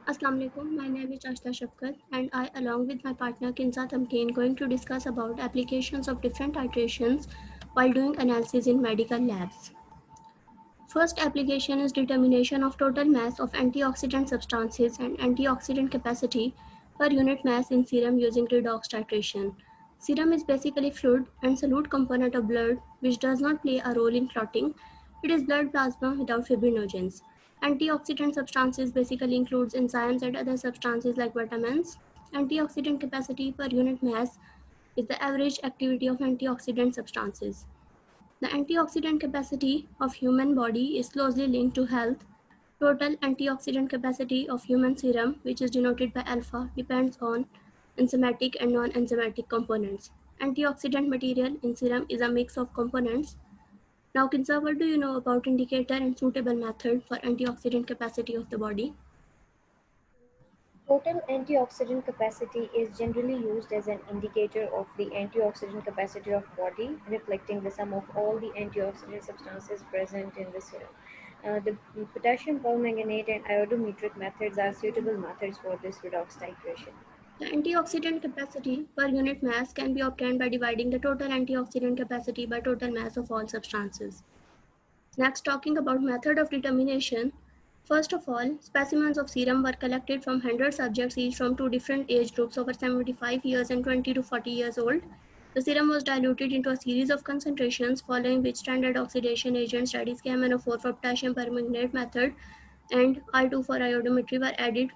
Assalamu alaikum. My name is Ashta Shafkat and I along with my partner Kinza Tamkeen going to discuss about applications of different titrations while doing analysis in medical labs. First application is determination of total mass of antioxidant substances and antioxidant capacity per unit mass in serum using redox titration. Serum is basically fluid and solute component of blood which does not play a role in clotting. It is blood plasma without fibrinogens. Antioxidant substances basically includes enzymes and other substances like vitamins. Antioxidant capacity per unit mass is the average activity of antioxidant substances. The antioxidant capacity of human body is closely linked to health. Total antioxidant capacity of human serum, which is denoted by alpha, depends on enzymatic and non-enzymatic components. Antioxidant material in serum is a mix of components. Now, Kinsa, what do you know about indicator and suitable method for antioxidant capacity of the body? Total antioxidant capacity is generally used as an indicator of the antioxidant capacity of body, reflecting the sum of all the antioxidant substances present in the serum. The potassium permanganate and iodometric methods are suitable methods for this redox titration. The antioxidant capacity per unit mass can be obtained by dividing the total antioxidant capacity by total mass of all substances. Next, talking about method of determination. First of all, specimens of serum were collected from 100 subjects each from two different age groups over 75 years and 20 to 40 years old. The serum was diluted into a series of concentrations following which standard oxidation agents that is KMnO4 for potassium permanganate method and I2 for iodometry were added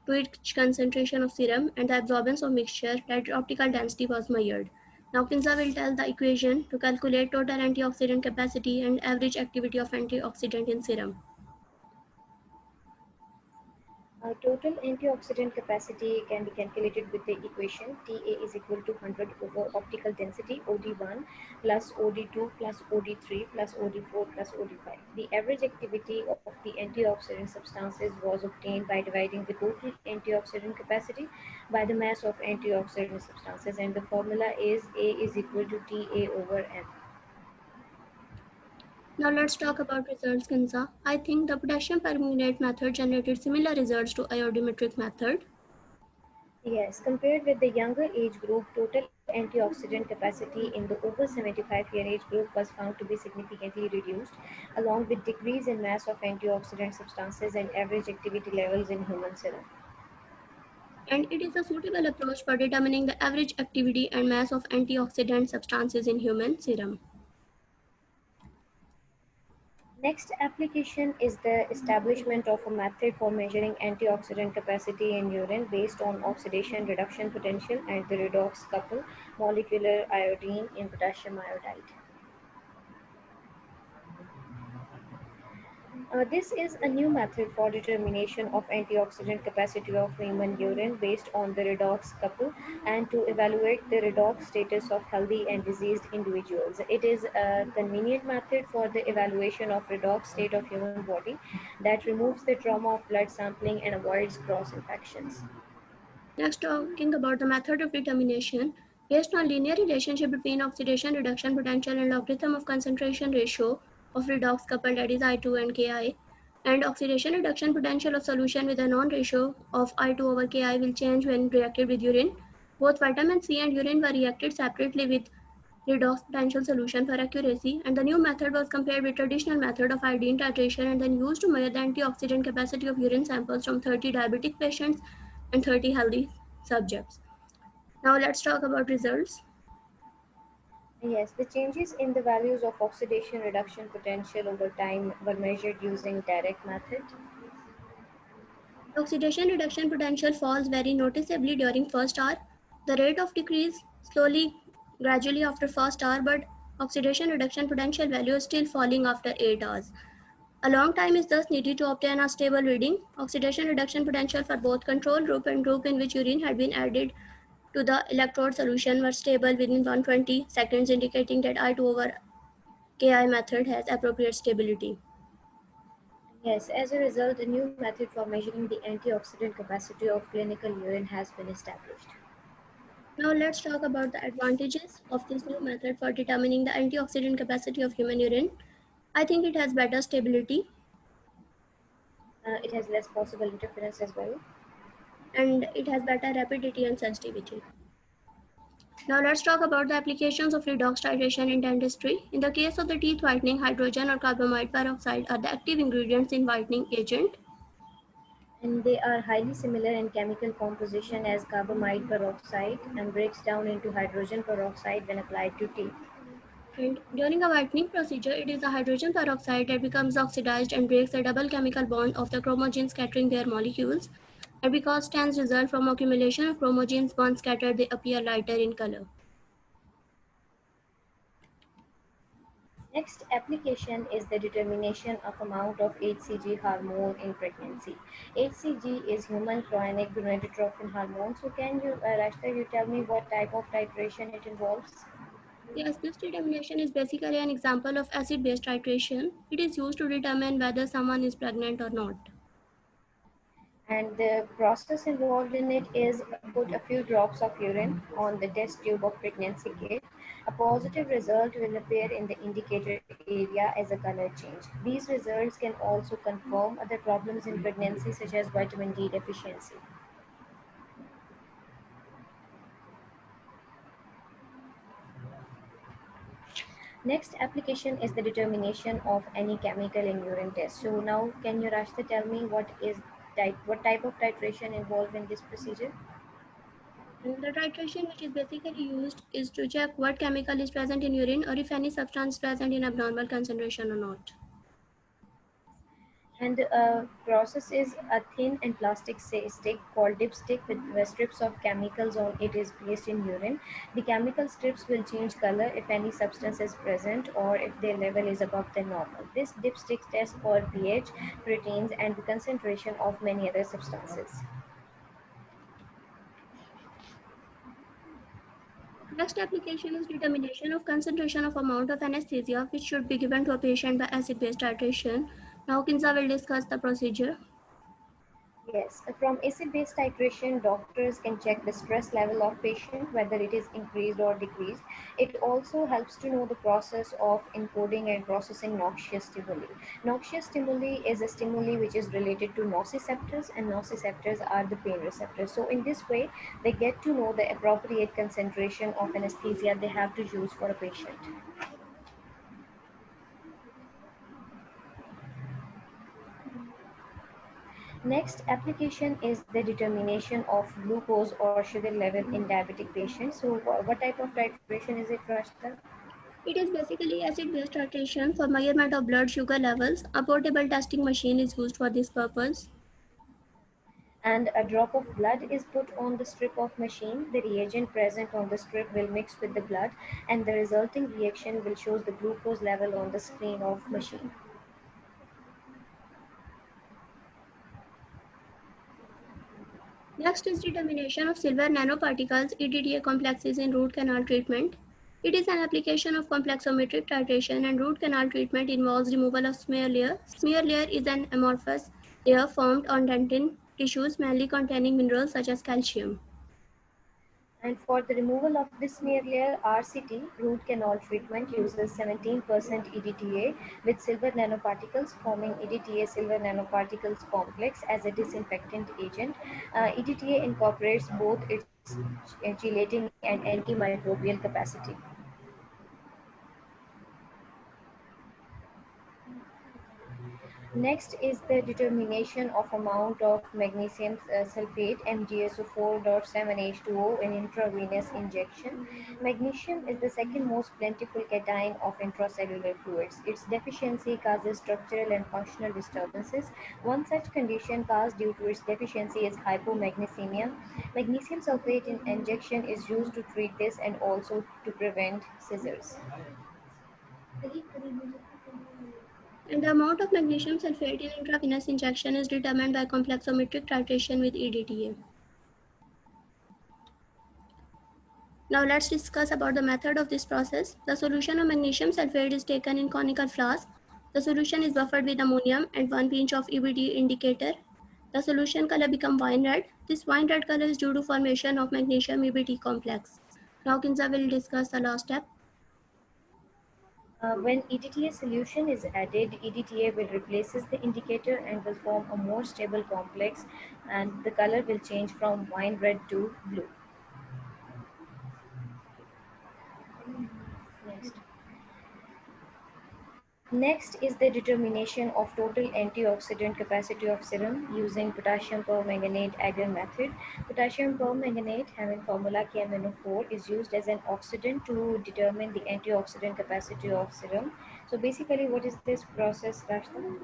to each concentration of serum and the absorbance of mixture that optical density was measured. Now Kinza will tell the equation to calculate total antioxidant capacity and average activity of antioxidant in serum. Total antioxidant capacity can be calculated with the equation Ta is equal to 100 over optical density OD1 plus OD2 plus OD3 plus OD4 plus OD5. The average activity of the antioxidant substances was obtained by dividing the total antioxidant capacity by the mass of antioxidant substances, and the formula is A is equal to Ta over M. Now let's talk about results, Kinza. I think the potassium permanganate method generated similar results to iodometric method. Yes, compared with the younger age group, total antioxidant capacity in the over 75-year age group was found to be significantly reduced, along with decrease in mass of antioxidant substances and average activity levels in human serum. And it is a suitable approach for determining the average activity and mass of antioxidant substances in human serum. Next application is the establishment of a method for measuring antioxidant capacity in urine based on oxidation reduction potential and the redox couple molecular iodine in potassium iodide. This is a new method for determination of antioxidant capacity of human urine based on the redox couple and to evaluate the redox status of healthy and diseased individuals. It is a convenient method for the evaluation of redox state of human body that removes the trauma of blood sampling and avoids cross infections. Next, talking about the method of determination. Based on linear relationship between oxidation reduction potential and logarithm of concentration ratio of redox couple, that is I2 and Ki, and oxidation reduction potential of solution with a non-ratio of I2 over Ki will change when reacted with urine. Both vitamin C and urine were reacted separately with redox potential solution for accuracy, and the new method was compared with traditional method of iodine titration and then used to measure the antioxidant capacity of urine samples from 30 diabetic patients and 30 healthy subjects. Now let's talk about results. Yes, the changes in the values of oxidation reduction potential over time were measured using direct method. The oxidation reduction potential falls very noticeably during first hour. The rate of decrease slowly gradually after first hour, but oxidation reduction potential value is still falling after 8 hours. A long time is thus needed to obtain a stable reading. Oxidation reduction potential for both control group and group in which urine had been added to the electrode solution were stable within 120 seconds, indicating that I2 over Ki method has appropriate stability. Yes, as a result, a new method for measuring the antioxidant capacity of clinical urine has been established. Now let's talk about the advantages of this new method for determining the antioxidant capacity of human urine. I think it has better stability. It has less possible interference as well. and it has better rapidity and sensitivity. Now let's talk about the applications of redox titration in dentistry. In the case of the teeth whitening, hydrogen or carbamide peroxide are the active ingredients in whitening agent. And they are highly similar in chemical composition as carbamide peroxide and breaks down into hydrogen peroxide when applied to teeth. And during a whitening procedure, it is the hydrogen peroxide that becomes oxidized and breaks the double chemical bond of the chromogenes scattering their molecules. And because stans result from accumulation of chromogenes once scattered, they appear lighter in color. Next application is the determination of amount of HCG hormone in pregnancy. HCG is human chorionic gonadotropin hormone. So can you, Rashta, you tell me what type of titration it involves? Yes, this determination is basically an example of acid-base titration. It is used to determine whether someone is pregnant or not. And the process involved in it is put a few drops of urine on the test tube of pregnancy kit. A positive result will appear in the indicated area as a color change. These results can also confirm other problems in pregnancy such as vitamin D deficiency. Next application is the determination of any chemical in urine test. So now can you Rashta tell me what type of titration involved in this procedure? And the titration which is basically used is to check what chemical is present in urine or if any substance is present in abnormal concentration or not. And process is a thin and plastic stick called dipstick with strips of chemicals on it is placed in urine. The chemical strips will change color if any substance is present or if their level is above the normal. This dipstick tests for pH, proteins, and the concentration of many other substances. Next application is determination of concentration of amount of anesthesia which should be given to a patient by acid-base titration. Now Kinza will discuss the procedure. Yes, from acid-base titration, doctors can check the stress level of patient, whether it is increased or decreased. It also helps to know the process of encoding and processing noxious stimuli. Noxious stimuli is a stimuli which is related to nociceptors, and nociceptors are the pain receptors. So in this way, they get to know the appropriate concentration of anesthesia they have to use for a patient. Next application is the determination of glucose or sugar level in diabetic patients. So what type of titration is it, Rashta? It is basically acid-base titration for measurement of blood sugar levels. A portable testing machine is used for this purpose. And a drop of blood is put on the strip of machine. The reagent present on the strip will mix with the blood and the resulting reaction will show the glucose level on the screen of machine. Next is determination of silver nanoparticles EDTA complexes in root canal treatment. It is an application of complexometric titration and root canal treatment involves removal of smear layer. Smear layer is an amorphous layer formed on dentin tissues mainly containing minerals such as calcium. And for the removal of this smear layer, RCT, root canal treatment, uses 17% EDTA with silver nanoparticles forming EDTA silver nanoparticles complex as a disinfectant agent. EDTA incorporates both its chelating and antimicrobial capacity. Next is the determination of amount of magnesium sulfate MgSO4.7H2O in intravenous injection. Magnesium is the second most plentiful cation of intracellular fluids. Its deficiency causes structural and functional disturbances. One such condition caused due to its deficiency is hypomagnesemia. Magnesium sulfate in injection is used to treat this and also to prevent seizures. And the amount of magnesium sulfate in intravenous injection is determined by complexometric titration with EDTA. Now let's discuss about the method of this process. The solution of magnesium sulfate is taken in conical flask. The solution is buffered with ammonium and 1 pinch of EBD indicator. The solution color becomes wine red. This wine red color is due to formation of magnesium EBD complex. Now Kinza will discuss the last step. When EDTA solution is added, EDTA will replaces the indicator and will form a more stable complex, and the color will change from wine red to blue. Next. Next is the determination of total antioxidant capacity of serum using potassium permanganate agar method. Potassium permanganate, having formula KMNO4, is used as an oxidant to determine the antioxidant capacity of serum. So basically, what is this process, Rashta?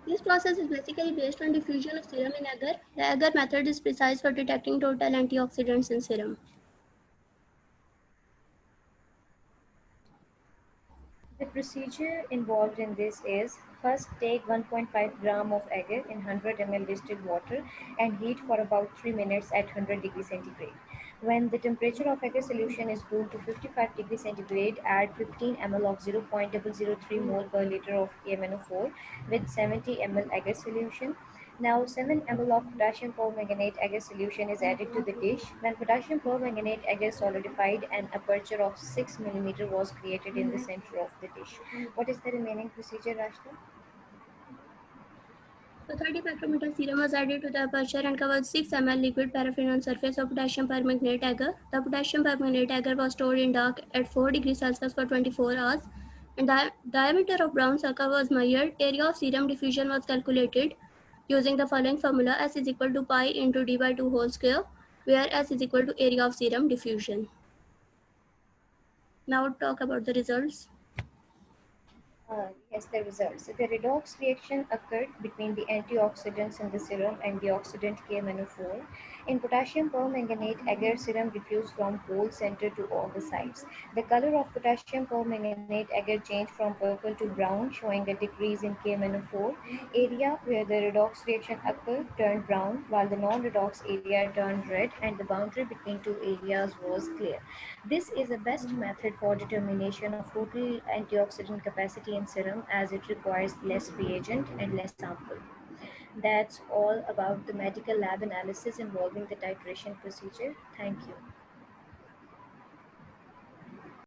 This process is basically based on diffusion of serum in agar. The agar method is precise for detecting total antioxidants in serum. The procedure involved in this is first take 1.5 gram of agar in 100 ml distilled water and heat for about 3 minutes at 100 degrees centigrade. When the temperature of agar solution is cooled to 55 degrees centigrade, add 15 ml of 0.003 mole per liter of KMNO4 with 70 ml agar solution. Now 7 ml of potassium permanganate agar solution is added to the dish. When potassium permanganate agar solidified, an aperture of 6 millimeter was created in the center of the dish. What is the remaining procedure, Rashna? So 30 micrometer serum was added to the aperture and covered 6 ml liquid paraffin on surface of potassium permanganate agar. The potassium permanganate agar was stored in dark at 4 degrees Celsius for 24 hours. And the diameter of brown circle was measured. Area of serum diffusion was calculated using the following formula: S is equal to pi into d by 2 whole square, where S is equal to area of serum diffusion. Now talk about the results. Yes, the results. The redox reaction occurred between the antioxidants in the serum and the oxidant KMNO4. In potassium permanganate, agar serum diffused from whole center to all the sides. The color of potassium permanganate agar changed from purple to brown, showing a decrease in KMNO4. Area where the redox reaction occurred turned brown, while the non-redox area turned red, and the boundary between two areas was clear. This is the best method for determination of total antioxidant capacity in serum as it requires less reagent and less sample. That's all about the medical lab analysis involving the titration procedure. Thank you.